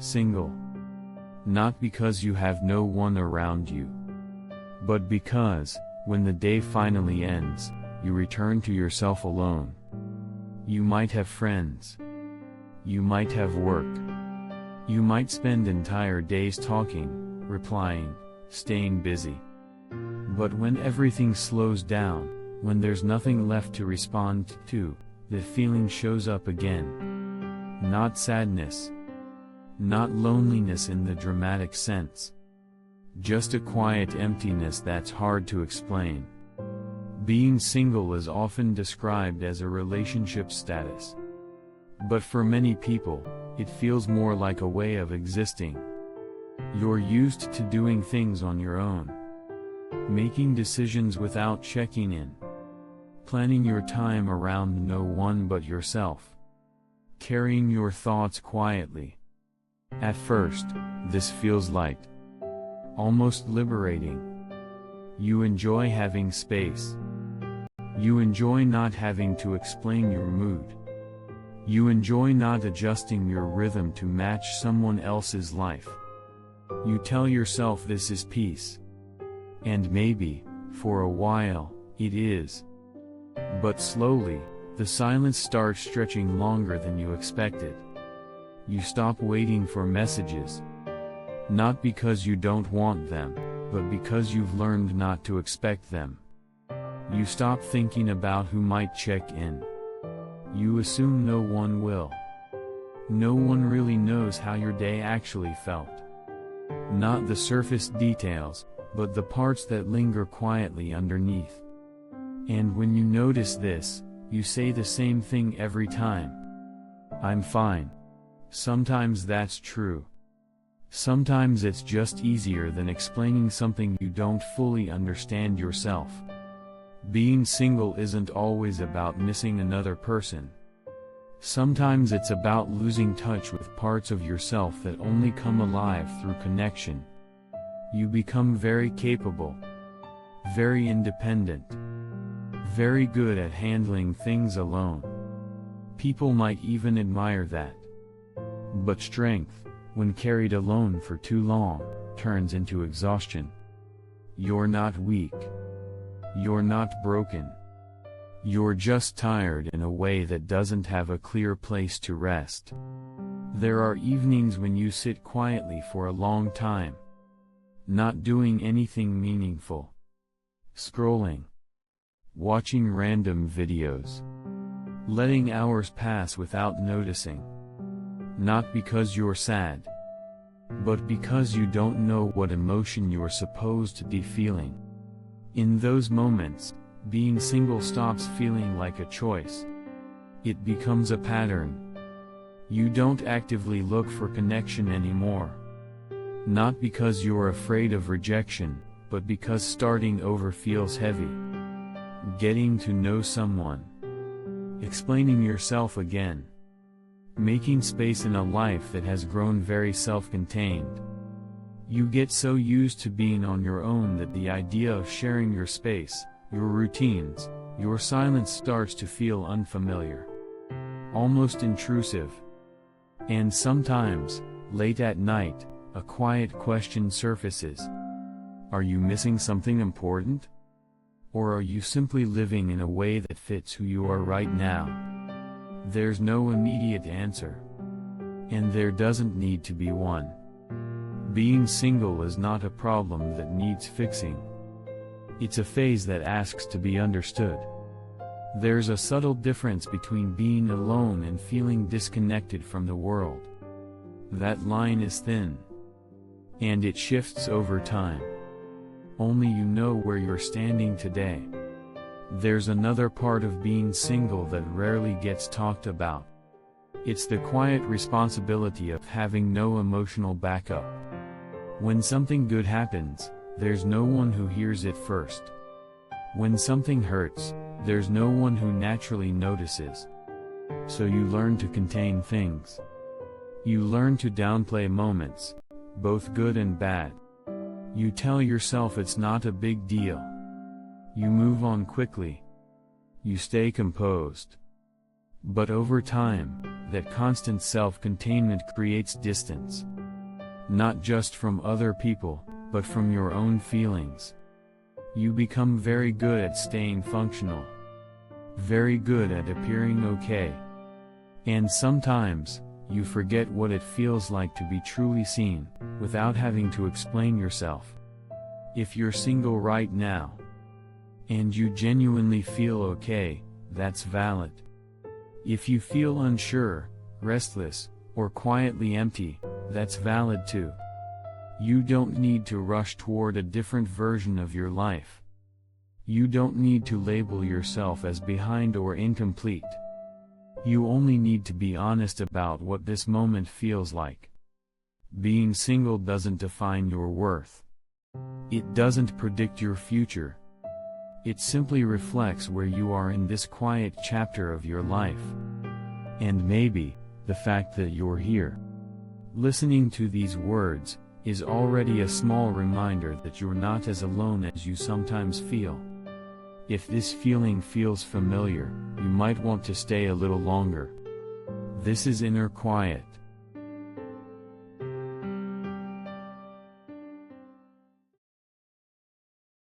single. Not because you have no one around you, but because, when the day finally ends, you return to yourself alone. You might have friends. You might have work. You might spend entire days talking, replying, staying busy. But when everything slows down, when there's nothing left to respond to, the feeling shows up again. Not sadness. Not loneliness in the dramatic sense. Just a quiet emptiness that's hard to explain. Being single is often described as a relationship status. But for many people, it feels more like a way of existing. You're used to doing things on your own. Making decisions without checking in. Planning your time around no one but yourself. Carrying your thoughts quietly. At first, this feels light. Almost liberating. You enjoy having space. You enjoy not having to explain your mood. You enjoy not adjusting your rhythm to match someone else's life. You tell yourself this is peace. And maybe, for a while, it is. But slowly, the silence starts stretching longer than you expected. You stop waiting for messages. Not because you don't want them, but because you've learned not to expect them. You stop thinking about who might check in. You assume no one will. No one really knows how your day actually felt. Not the surface details, but the parts that linger quietly underneath. And when you notice this, you say the same thing every time. I'm fine. Sometimes that's true. Sometimes it's just easier than explaining something you don't fully understand yourself. Being single isn't always about missing another person. Sometimes it's about losing touch with parts of yourself that only come alive through connection. You become very capable, very independent, very good at handling things alone. People might even admire that. But strength, when carried alone for too long, turns into exhaustion. You're not weak. You're not broken. You're just tired in a way that doesn't have a clear place to rest. There are evenings when you sit quietly for a long time. Not doing anything meaningful. Scrolling. Watching random videos. Letting hours pass without noticing. Not because you're sad, but because you don't know what emotion you're supposed to be feeling. In those moments, being single stops feeling like a choice. It becomes a pattern. You don't actively look for connection anymore. Not because you're afraid of rejection, but because starting over feels heavy. Getting to know someone. Explaining yourself again. Making space in a life that has grown very self-contained. You get so used to being on your own that the idea of sharing your space, your routines, your silence starts to feel unfamiliar. Almost intrusive. And sometimes, late at night, a quiet question surfaces. Are you missing something important? Or are you simply living in a way that fits who you are right now? There's no immediate answer. And there doesn't need to be one. Being single is not a problem that needs fixing. It's a phase that asks to be understood. There's a subtle difference between being alone and feeling disconnected from the world. That line is thin. And it shifts over time. Only you know where you're standing today. There's another part of being single that rarely gets talked about. It's the quiet responsibility of having no emotional backup. When something good happens, there's no one who hears it first. When something hurts, there's no one who naturally notices. So you learn to contain things. You learn to downplay moments, both good and bad. You tell yourself it's not a big deal. You move on quickly. You stay composed. But over time, that constant self-containment creates distance. not just from other people, but from your own feelings. You become very good at staying functional. Very good at appearing okay. And sometimes, you forget what it feels like to be truly seen, without having to explain yourself. If you're single right now, and you genuinely feel okay, that's valid. If you feel unsure, restless, or quietly empty, that's valid too. You don't need to rush toward a different version of your life. You don't need to label yourself as behind or incomplete. You only need to be honest about what this moment feels like. Being single doesn't define your worth. It doesn't predict your future. It simply reflects where you are in this quiet chapter of your life. And maybe, the fact that you're here, listening to these words, is already a small reminder that you're not as alone as you sometimes feel. If this feeling feels familiar, you might want to stay a little longer. This is Inner Quiet.